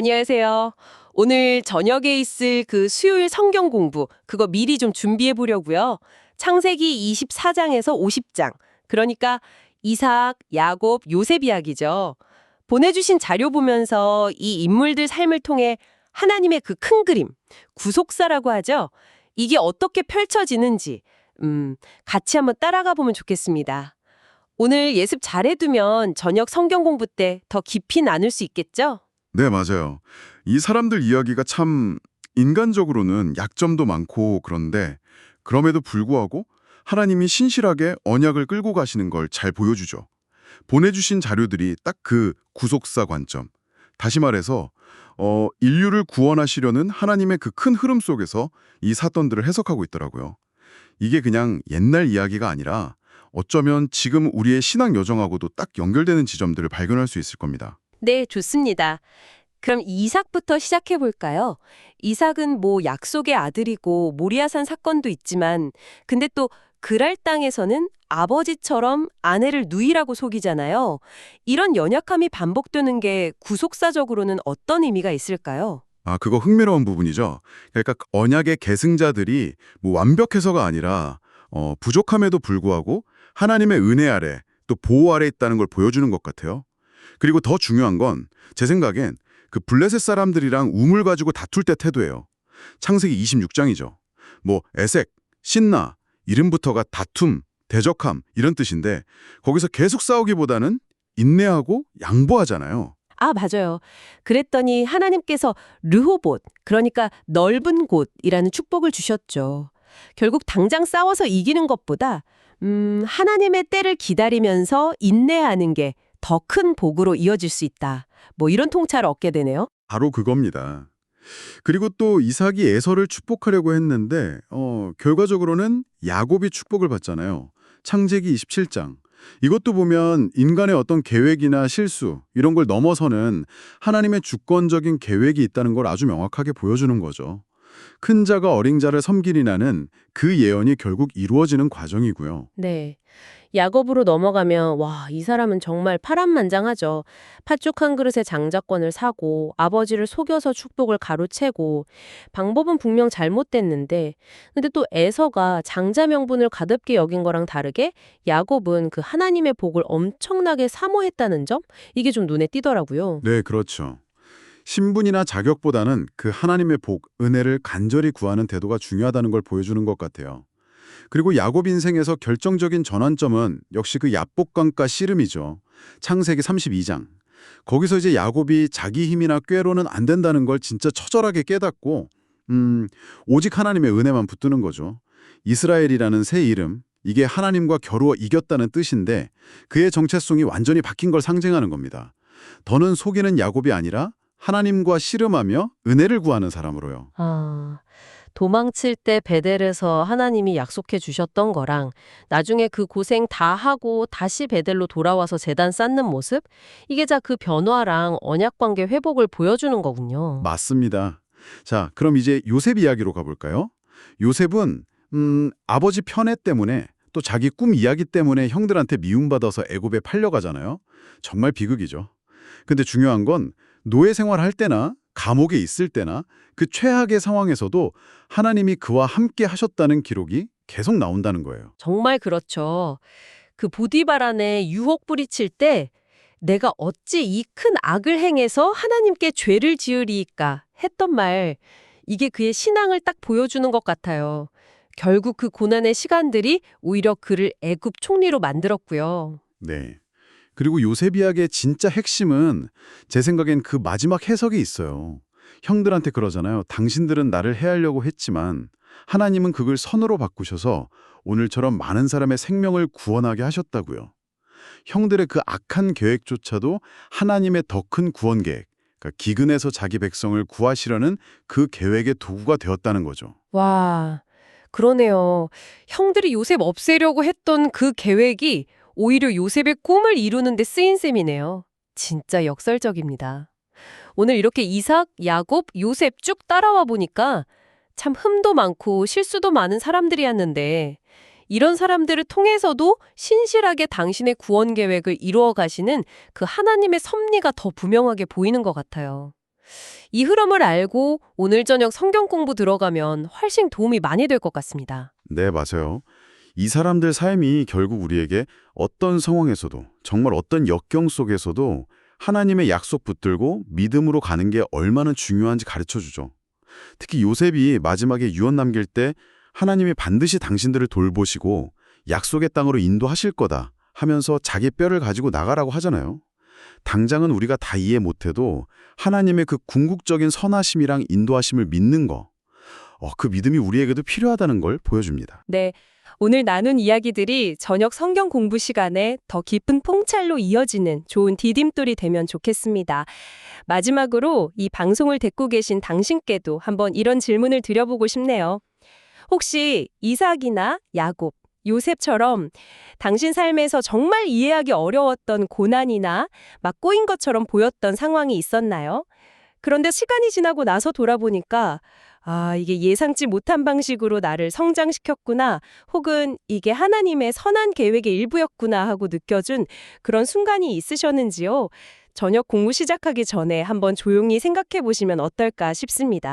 안녕하세요. 오늘 저녁에 있을 그 수요일 성경 공부, 그거 미리 좀 준비해 보려고요. 창세기 24장에서 50장, 그러니까 이삭, 야곱, 요셉 이야기죠. 보내주신 자료 보면서 이 인물들 삶을 통해 하나님의 그 큰 그림, 구속사라고 하죠. 이게 어떻게 펼쳐지는지, 같이 한번 따라가 보면 좋겠습니다. 오늘 예습 잘해두면 저녁 성경 공부 때 더 깊이 나눌 수 있겠죠? 네, 맞아요. 이 사람들 이야기가 참 인간적으로는 약점도 많고 그런데 그럼에도 불구하고 하나님이 신실하게 언약을 끌고 가시는 걸 잘 보여주죠. 보내주신 자료들이 딱 그 구속사 관점. 다시 말해서 인류를 구원하시려는 하나님의 그 큰 흐름 속에서 이 사건들을 해석하고 있더라고요. 이게 그냥 옛날 이야기가 아니라 어쩌면 지금 우리의 신앙 여정하고도 딱 연결되는 지점들을 발견할 수 있을 겁니다. 네, 좋습니다. 그럼 이삭부터 시작해 볼까요? 이삭은 뭐 약속의 아들이고 모리아산 사건도 있지만 근데 또 그랄 땅에서는 아버지처럼 아내를 누이라고 속이잖아요. 이런 연약함이 반복되는 게 구속사적으로는 어떤 의미가 있을까요? 그거 흥미로운 부분이죠. 그러니까 언약의 계승자들이 뭐 완벽해서가 아니라 부족함에도 불구하고 하나님의 은혜 아래 또 보호 아래 있다는 걸 보여주는 것 같아요. 그리고 더 중요한 건 제 생각엔 그 블레셋 사람들이랑 우물 가지고 다툴 때 태도예요. 창세기 26장이죠. 뭐 에색, 신나, 이름부터가 다툼, 대적함 이런 뜻인데 거기서 계속 싸우기보다는 인내하고 양보하잖아요. 아, 맞아요. 그랬더니 하나님께서 르호봇, 그러니까 넓은 곳이라는 축복을 주셨죠. 결국 당장 싸워서 이기는 것보다 하나님의 때를 기다리면서 인내하는 게 더 큰 복으로 이어질 수 있다. 뭐 이런 통찰을 얻게 되네요. 바로 그겁니다. 그리고 또 이삭이 에서를 축복하려고 했는데 결과적으로는 야곱이 축복을 받잖아요. 창세기 27장. 이것도 보면 인간의 어떤 계획이나 실수 이런 걸 넘어서는 하나님의 주권적인 계획이 있다는 걸 아주 명확하게 보여주는 거죠. 큰 자가 어린 자를 섬기리라는 그 예언이 결국 이루어지는 과정이고요. 네. 야곱으로 넘어가면 와, 이 사람은 정말 파란만장하죠. 팥죽 한 그릇에 장자권을 사고 아버지를 속여서 축복을 가로채고 방법은 분명 잘못됐는데 근데 또 에서가 장자 명분을 가볍게 여긴 거랑 다르게 야곱은 그 하나님의 복을 엄청나게 사모했다는 점 이게 좀 눈에 띄더라고요. 네, 그렇죠. 신분이나 자격보다는 그 하나님의 복, 은혜를 간절히 구하는 태도가 중요하다는 걸 보여주는 것 같아요. 그리고 야곱 인생에서 결정적인 전환점은 역시 그 야복강가 씨름이죠. 창세기 32장. 거기서 이제 야곱이 자기 힘이나 꾀로는 안 된다는 걸 진짜 처절하게 깨닫고 오직 하나님의 은혜만 붙드는 거죠. 이스라엘이라는 새 이름, 이게 하나님과 겨루어 이겼다는 뜻인데 그의 정체성이 완전히 바뀐 걸 상징하는 겁니다. 더는 속이는 야곱이 아니라 하나님과 씨름하며 은혜를 구하는 사람으로요. 아, 도망칠 때 베델에서 하나님이 약속해 주셨던 거랑 나중에 그 고생 다 하고 다시 베델로 돌아와서 제단 쌓는 모습? 이게 다 그 변화랑 언약 관계 회복을 보여주는 거군요. 맞습니다. 자, 그럼 이제 요셉 이야기로 가볼까요? 요셉은 아버지 편애 때문에 또 자기 꿈 이야기 때문에 형들한테 미움받아서 애굽에 팔려가잖아요. 정말 비극이죠. 근데 중요한 건 노예 생활할 때나 감옥에 있을 때나 그 최악의 상황에서도 하나님이 그와 함께 하셨다는 기록이 계속 나온다는 거예요. 정말 그렇죠. 그 보디바란에 유혹 뿌리칠 때 내가 어찌 이 큰 악을 행해서 하나님께 죄를 지으리이까 했던 말, 이게 그의 신앙을 딱 보여주는 것 같아요. 결국 그 고난의 시간들이 오히려 그를 애굽 총리로 만들었고요. 네. 그리고 요셉 이야기의 진짜 핵심은 제 생각엔 그 마지막 해석이 있어요. 형들한테 그러잖아요. 당신들은 나를 해하려고 했지만 하나님은 그걸 선으로 바꾸셔서 오늘처럼 많은 사람의 생명을 구원하게 하셨다고요. 형들의 그 악한 계획조차도 하나님의 더 큰 구원 계획, 그러니까 기근에서 자기 백성을 구하시려는 그 계획의 도구가 되었다는 거죠. 와, 그러네요. 형들이 요셉 없애려고 했던 그 계획이 오히려 요셉의 꿈을 이루는 데 쓰인 셈이네요. 진짜 역설적입니다. 오늘 이렇게 이삭, 야곱, 요셉 쭉 따라와 보니까 참 흠도 많고 실수도 많은 사람들이었는데 이런 사람들을 통해서도 신실하게 당신의 구원 계획을 이루어 가시는 그 하나님의 섭리가 더 분명하게 보이는 것 같아요. 이 흐름을 알고 오늘 저녁 성경 공부 들어가면 훨씬 도움이 많이 될 것 같습니다. 네, 맞아요. 이 사람들 삶이 결국 우리에게 어떤 상황에서도, 정말 어떤 역경 속에서도 하나님의 약속 붙들고 믿음으로 가는 게 얼마나 중요한지 가르쳐주죠. 특히 요셉이 마지막에 유언 남길 때 하나님이 반드시 당신들을 돌보시고 약속의 땅으로 인도하실 거다 하면서 자기 뼈를 가지고 나가라고 하잖아요. 당장은 우리가 다 이해 못해도 하나님의 그 궁극적인 선하심이랑 인도하심을 믿는 거, 그 믿음이 우리에게도 필요하다는 걸 보여줍니다. 네, 오늘 나눈 이야기들이 저녁 성경 공부 시간에 더 깊은 통찰로 이어지는 좋은 디딤돌이 되면 좋겠습니다. 마지막으로 이 방송을 듣고 계신 당신께도 한번 이런 질문을 드려보고 싶네요. 혹시 이삭이나 야곱, 요셉처럼 당신 삶에서 정말 이해하기 어려웠던 고난이나 막 꼬인 것처럼 보였던 상황이 있었나요? 그런데 시간이 지나고 나서 돌아보니까 이게 예상치 못한 방식으로 나를 성장시켰구나, 혹은 이게 하나님의 선한 계획의 일부였구나 하고 느껴준 그런 순간이 있으셨는지요? 저녁 공부 시작하기 전에 한번 조용히 생각해 보시면 어떨까 싶습니다.